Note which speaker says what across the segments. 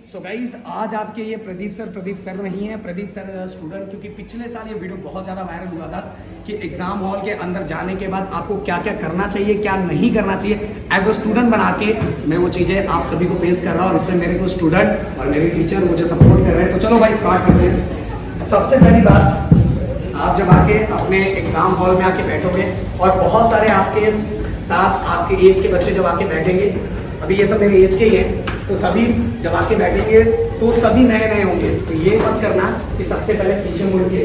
Speaker 1: So guys आज आपके ये प्रदीप सर नहीं है। प्रदीप सर स्टूडेंट, क्योंकि पिछले साल ये वीडियो बहुत ज़्यादा वायरल हुआ था कि एग्जाम हॉल के अंदर जाने के बाद आपको क्या क्या करना चाहिए, क्या नहीं करना चाहिए। एज अ स्टूडेंट बना के मैं वो चीज़ें आप सभी को पेश कर रहा हूँ और इसमें मेरे को स्टूडेंट और मेरे टीचर मुझे सपोर्ट कर रहे हैं। तो चलो भाई स्टार्ट करते हैं। सबसे पहली बात, आप जब आके अपने एग्जाम हॉल में आके बैठोगे और बहुत सारे आपके साथ आपके एज के बच्चे जब आके बैठेंगे, अभी ये सब मेरे एज के ही हैं, तो सभी जब आके बैठेंगे तो सभी नए नए होंगे। तो ये मत करना कि सबसे पहले पीछे मुड़ के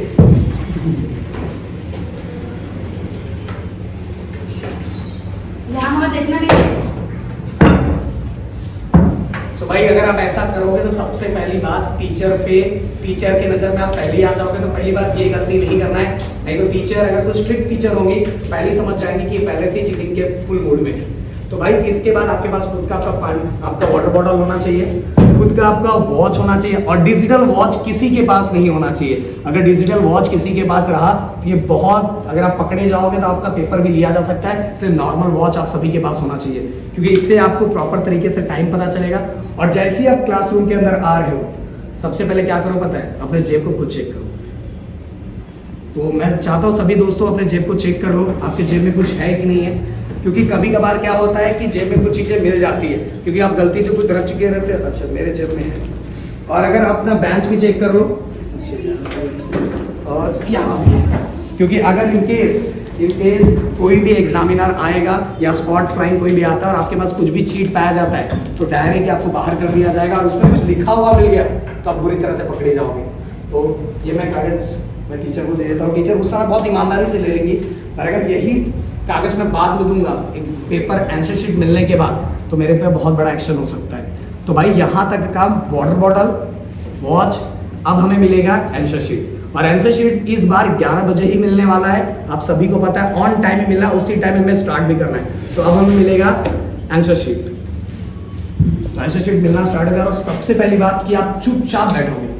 Speaker 2: देखना नहीं।
Speaker 1: सो भाई अगर आप ऐसा करोगे तो सबसे पहली बात टीचर के नज़र में आप पहले ही आ जाओगे। तो पहली बात ये गलती नहीं करना है, नहीं तो टीचर अगर कोई स्ट्रिक्ट टीचर होंगी पहले ही समझ जाएंगे कि पहले से ही चीटिंग के फुल मूड में है। तो भाई इसके बाद आपके पास खुद का आपका वाटर बॉटल होना चाहिए, खुद का आपका वॉच होना चाहिए और डिजिटल वॉच किसी के पास नहीं होना चाहिए। अगर डिजिटल वॉच किसी के पास रहा तो ये बहुत, अगर आप पकड़े जाओगे तो आपका पेपर भी लिया जा सकता है। इसलिए नॉर्मल वॉच आप सभी के पास होना चाहिए, क्योंकि इससे आपको प्रॉपर तरीके से टाइम पता चलेगा। और जैसे ही आप क्लासरूम के अंदर आ रहे हो, सबसे पहले क्या करो पता है, अपने जेब को खुद चेक करो। तो मैं चाहता हूँ सभी दोस्तों अपने जेब को चेक कर लो, आपके जेब में कुछ है कि नहीं है। क्योंकि कभी कभार क्या होता है कि जेब में कुछ चीज़ें मिल जाती है, क्योंकि आप गलती से कुछ रख चुके रहते हैं। अच्छा मेरे जेब में है। और अगर आप अपना बेंच भी चेक कर लो, और यहाँ भी है, क्योंकि अगर इन केस कोई भी एग्जामिनर आएगा या स्पॉट फ्राइंग कोई भी आता है और आपके पास कुछ भी चीट पाया जाता है तो डायरेक्ट आपको बाहर कर दिया जाएगा और उसमें कुछ लिखा हुआ मिल गया तो आप बुरी तरह से पकड़े जाओगे। तो ये मैं कागज मैं टीचर को दे देता हूँ। टीचर गुस्सा बहुत ईमानदारी से ले लेंगी, पर अगर यही कागज मैं बाद में दूंगा पेपर आंसर शीट मिलने के बाद तो मेरे पे बहुत बड़ा एक्शन हो सकता है। तो भाई यहाँ तक का वाटर बॉटल, वॉच, अब हमें मिलेगा आंसर शीट। और आंसर शीट इस बार 11 बजे ही मिलने वाला है, आप सभी को पता है। ऑन टाइम ही मिलना, उसी टाइम हमें स्टार्ट भी करना है। तो अब हमें मिलेगा आंसर शीट। तो आंसर शीट मिलना स्टार्ट होगा और सबसे पहली बात कि आप चुपचाप बैठोगे,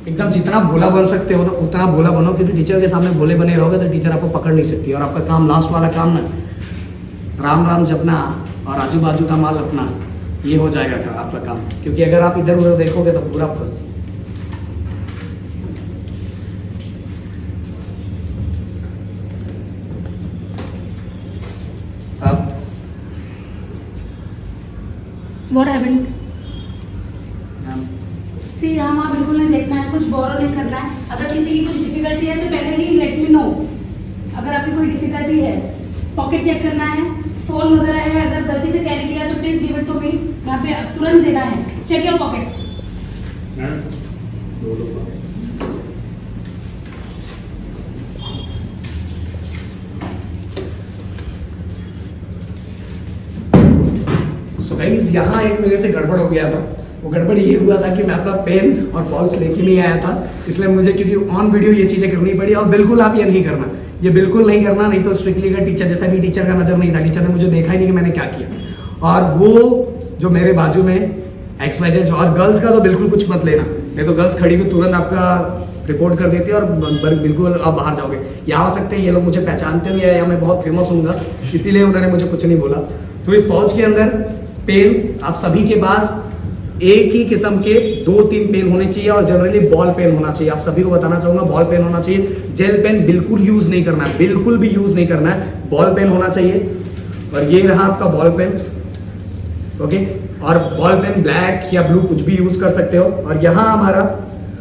Speaker 1: एकदम जितना भोला बन सकते हो तो उतना भोला बनो, क्योंकि टीचर के सामने भोले बने रहोगे तो टीचर आपको पकड़ नहीं सकती। और आपका काम, लास्ट वाला काम ना, राम राम जपना और आजू बाजू का माल अपना, ये हो जाएगा आपका काम। क्योंकि अगर आप इधर उधर देखोगे तो पूरा अब
Speaker 2: What happened? सी यहाँ बिल्कुल नहीं देखना है, कुछ बोरो नहीं करना है। अगर किसी की कुछ डिफिकल्टी है तो पहले ही लेट मी नो। अगर आपकी कोई डिफिकल्टी है, पॉकेट चेक करना है, फोन वगैरह है, अगर गलती से कैरी किया तो please give it to me. यहाँ पे तुरंत देना है। Check your pockets.
Speaker 1: So guys यहाँ एक मेरे से गड़बड़ हो गया था। वो गड़बड़ ये हुआ था कि मैं अपना पेन और पॉल्स लेके नहीं आया था, इसलिए मुझे, क्योंकि ऑन वीडियो ये चीज़ें करनी पड़ी। और बिल्कुल आप ये नहीं करना, ये बिल्कुल नहीं करना, नहीं तो स्ट्रिक्टली का टीचर, जैसा भी टीचर का नज़र नहीं था, टीचर ने मुझे देखा ही नहीं कि मैंने क्या किया। और वो जो मेरे बाजू में XYZ, और गर्ल्स का तो बिल्कुल कुछ मत लेना, नहीं तो गर्ल्स खड़ी हुई तुरंत आपका रिपोर्ट कर देती है और बिल्कुल आप बाहर जाओगे। या हो सकते हैं ये लोग मुझे पहचानते हुए या मैं बहुत फेमस हूँगा, इसीलिए उन्होंने मुझे कुछ नहीं बोला। तो इस पाउच के अंदर पेन आप सभी के पास एक ही किस्म के 2-3 पेन होने चाहिए और जनरली बॉल पेन होना चाहिए। आप सभी को बताना चाहूंगा बॉल पेन होना चाहिए। जेल पेन बिल्कुल यूज नहीं करना है, बिल्कुल भी यूज नहीं करना है, बॉल पेन होना चाहिए। और ये रहा आपका बॉल पेन, ओके। और बॉल पेन ब्लैक या ब्लू कुछ भी यूज कर सकते हो। और यहाँ हमारा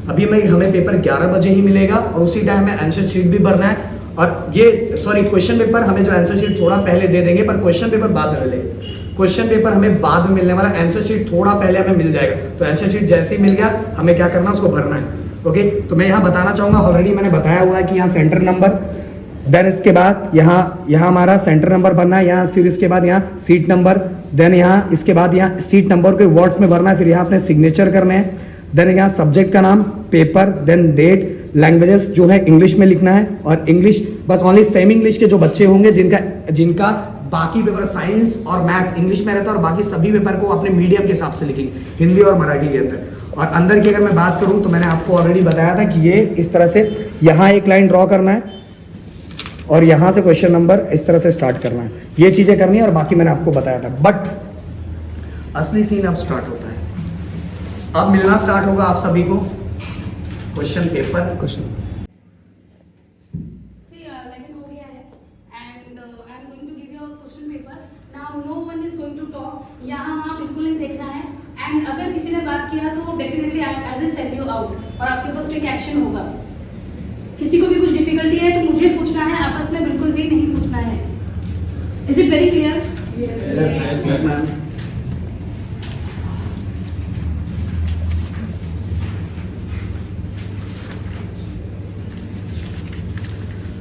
Speaker 1: हमें पेपर 11 बजे ही मिलेगा और उसी टाइम में आंसर शीट भी भरना है। और ये क्वेश्चन पेपर हमें जो आंसर शीट थोड़ा पहले दे देंगे, पर क्वेश्चन पेपर बाद में मिलेगा। क्वेश्चन पेपर हमें बाद में मिलने वाला, आंसर शीट थोड़ा पहले हमें मिल जाएगा। तो आंसर शीट जैसे ही मिल गया हमें क्या करना है, उसको भरना है, ओके। तो मैं यहाँ बताना चाहूँगा, ऑलरेडी मैंने बताया हुआ है कि यहाँ सेंटर नंबर, देन इसके बाद यहाँ हमारा सेंटर नंबर भरना है, यहाँ फिर इसके बाद यहाँ सीट नंबर, देन यहाँ इसके बाद यहाँ सीट नंबर को वर्ड्स में भरना है, फिर यहाँ अपने सिग्नेचर करने हैं, देन यहाँ सब्जेक्ट का नाम, पेपर, देन डेट, लैंग्वेजेस जो है इंग्लिश में लिखना है। और इंग्लिश बस ओनली सेमी इंग्लिश के जो बच्चे होंगे जिनका बाकी पेपर साइंस और मैथ इंग्लिश में रहता है और बाकी सभी पेपर को अपने मीडियम के हिसाब से लिखेंगे, हिंदी और मराठी के अंदर। और अंदर की अगर मैं बात करूं तो मैंने आपको ऑलरेडी बताया था कि ये इस तरह से यहाँ एक लाइन ड्रॉ करना है और यहाँ से क्वेश्चन नंबर इस तरह से स्टार्ट करना है, ये चीज़ें करनी है। और बाकी मैंने आपको बताया था, बट असली सीन अब स्टार्ट होता है। अब मिलना स्टार्ट होगा आप सभी को क्वेश्चन पेपर।
Speaker 3: क्वेश्चन
Speaker 2: See, 11 हो गया है and I am going to give you a question paper. Now no one is going to talk. यहाँ वहाँ बिल्कुल नहीं देखना है and अगर किसी ने बात किया तो definitely I will send you out और आपके पास strict action होगा। किसी को भी कुछ डिफिकल्टी है तो मुझे पूछना है, आपस में बिल्कुल भी नहीं पूछना है। Is it very clear?
Speaker 1: Yes ma'am।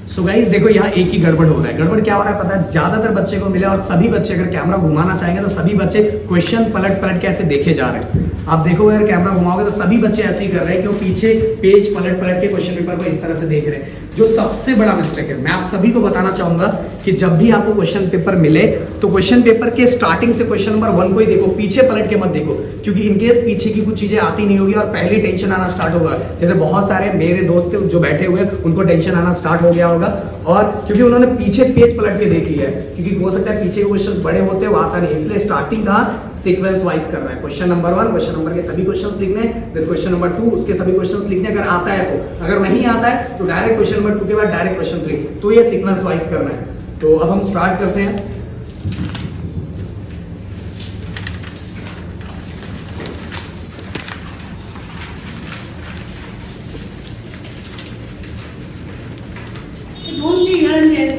Speaker 1: So guys देखो यहाँ एक ही गड़बड़ हो रहा है। गड़बड़ क्या हो रहा है पता है, ज्यादातर बच्चे को मिले और सभी बच्चे अगर कैमरा घुमाना चाहेंगे तो सभी बच्चे क्वेश्चन पलट पलट के ऐसे देखे जा रहे हैं। आप देखो अगर कैमरा घुमाओगे तो सभी बच्चे ऐसे ही कर रहे हैं कि वो पीछे पेज पलट पलट के क्वेश्चन पेपर को इस तरह से देख रहे हैं, जो सबसे बड़ा मिस्टेक है। मैं आप सभी को बताना चाहूंगा कि जब भी आपको क्वेश्चन पेपर मिले तो क्वेश्चन पेपर के स्टार्टिंग से क्वेश्चन नंबर 1 को ही देखो, पीछे पलट के मत देखो, क्योंकि इनकेस पीछे की कुछ चीजें आती नहीं होगी और पहले टेंशन आना स्टार्ट होगा। जैसे बहुत सारे मेरे दोस्त जो बैठे हुए उनको टेंशन आना स्टार्ट हो गया होगा, और क्योंकि उन्होंने पीछे पेज पलट के देख लिया है, क्योंकि हो सकता है पीछे के क्वेश्चंस बड़े होते हैं वो आता नहीं, इसलिए स्टार्टिंग का सीक्वेंस वाइज करना है। क्वेश्चन नंबर 1 क्वेश्चन नंबर के सभी क्वेश्चंस लिखने हैं, फिर क्वेश्चन नंबर 2 उसके सभी क्वेश्चंस लिखने अगर आता है तो, अगर नहीं आता है तो डायरेक्ट क्वेश्चन नंबर 2 के बाद डायरेक्ट क्वेश्चन 3, तो ये सीक्वेंस वाइज करना है। तो अब हम स्टार्ट करते हैं।
Speaker 2: Don't see here and there.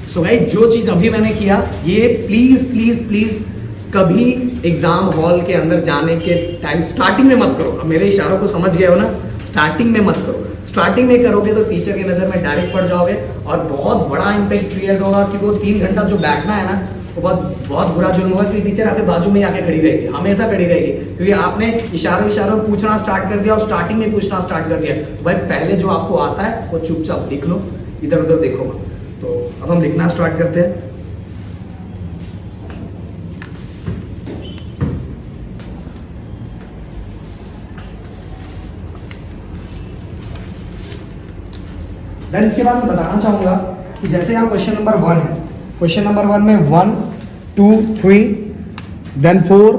Speaker 1: So guys जो चीज अभी मैंने किया ये प्लीज प्लीज प्लीज कभी एग्जाम हॉल के अंदर जाने के टाइम स्टार्टिंग में मत करो। अब मेरे इशारों को समझ गए हो ना, स्टार्टिंग में मत करो। स्टार्टिंग में करोगे तो टीचर की नज़र में डायरेक्ट पड़ जाओगे और बहुत बड़ा इम्पैक्ट क्रिएट होगा कि वो 3 घंटा जो बैठना है ना वो बहुत बुरा जुर्म होगा कि टीचर आपके बाजू में ही आके खड़ी रहेगी, हमेशा खड़ी रहेगी, क्योंकि आपने इशारों में पूछना स्टार्ट कर दिया और स्टार्टिंग में पूछना स्टार्ट कर दिया। तो भाई पहले जो आपको आता है वो चुपचाप लिख लो, इधर उधर देखो मत। तो अब हम लिखना स्टार्ट करते हैं। देन इसके बाद मैं बताना चाहूंगा कि जैसे यहाँ क्वेश्चन नंबर 1 है, क्वेश्चन नंबर 1 में 1 2 3 then 4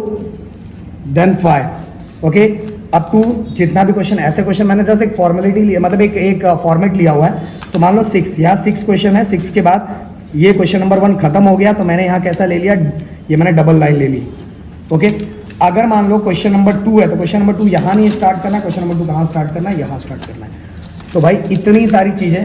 Speaker 1: then 5 okay up to जितना भी क्वेश्चन, ऐसे क्वेश्चन मैंने जस्ट एक फॉर्मेलिटी लिया, मतलब एक फॉर्मेट लिया हुआ है। तो मान लो 6, यहाँ 6 क्वेश्चन है, 6 के बाद ये क्वेश्चन नंबर 1 खत्म हो गया तो मैंने यहाँ कैसा ले लिया, ये मैंने डबल लाइन ले ली। ओके अगर मान लो क्वेश्चन नंबर 2 है तो क्वेश्चन नंबर 2 यहाँ नहीं स्टार्ट करना है, क्वेश्चन नंबर 2 कहाँ स्टार्ट करना है, यहाँ स्टार्ट करना है। तो भाई इतनी सारी चीज़ें।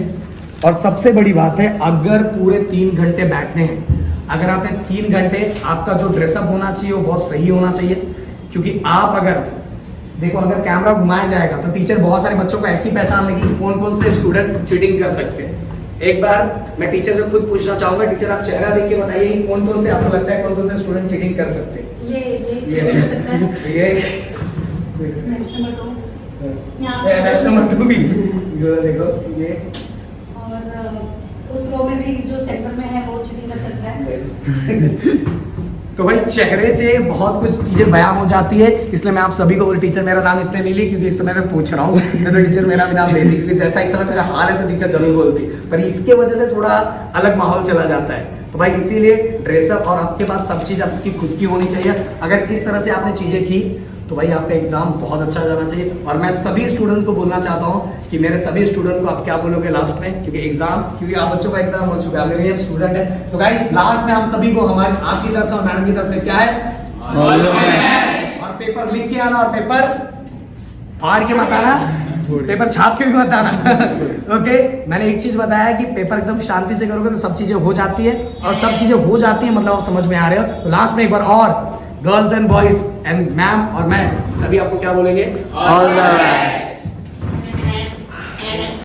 Speaker 1: और सबसे बड़ी बात है अगर पूरे 3 घंटे बैठने हैं, अगर आपने 3 घंटे, आपका जो ड्रेसअप होना चाहिए वो बहुत सही होना चाहिए, क्योंकि आप अगर देखो अगर कैमरा घुमाया जाएगा तो टीचर बहुत सारे बच्चों को ऐसी पहचान लेगी कि कौन कौन से स्टूडेंट चीटिंग कर सकते हैं। एक बार मैं टीचर से खुद पूछना चाहूंगा, टीचर आप चेहरा देख के बताइए कि कौन कौन से आपको लगता है कौन कौन से स्टूडेंट चीटिंग कर सकते हैं।
Speaker 2: ये हो सकता है।
Speaker 1: ये
Speaker 2: नेक्स्ट नंबर 2 यहाँ
Speaker 1: नेक्स्ट नंबर 2 भी जो देखो ये,
Speaker 2: और उस रो में भी जो सेंटर में है वो चीटिंग कर सकता है।
Speaker 1: तो भाई चेहरे से बहुत कुछ चीजें बयां हो जाती है, इसलिए मैं आप सभी को बोल, टीचर मेरा नाम इसलिए नहीं ली क्योंकि इस समय मैं पूछ रहा हूँ, मैं तो टीचर मेरा भी नाम लेती, क्योंकि जैसा इस समय मेरा हाल है तो टीचर जरूर बोलती, पर इसके वजह से थोड़ा अलग माहौल चला जाता है। तो भाई इसीलिए ड्रेसअप और आपके पास सब चीज़ आपकी खुद की होनी चाहिए। अगर इस तरह से आपने चीज़ें की तो भाई आपका एग्जाम बहुत अच्छा जाना चाहिए। और मैं सभी स्टूडेंट को बोलना चाहता हूँ कि मेरे सभी स्टूडेंट को आप क्या बोलोगे लास्ट में, क्योंकि एग्जाम, क्योंकि आप बच्चों का एग्जाम हो चुका है, मेरे ये स्टूडेंट है। तो गाइस लास्ट में हम सभी को हमारी आपकी तरफ से और मैडम की तरफ से क्या है, और पेपर लिख के आना और पेपर फाड़ के मत आना, पेपर छाप के भी मत आना। ओके मैंने एक चीज बताया कि पेपर एकदम शांति से करोगे तो सब चीजें हो जाती है, और सब चीजें हो जाती है मतलब आप समझ में आ रहे हो। तो लास्ट में एक बार और girls and boys and ma'am और मैं सभी आपको क्या बोलेंगे, ऑल द बेस्ट।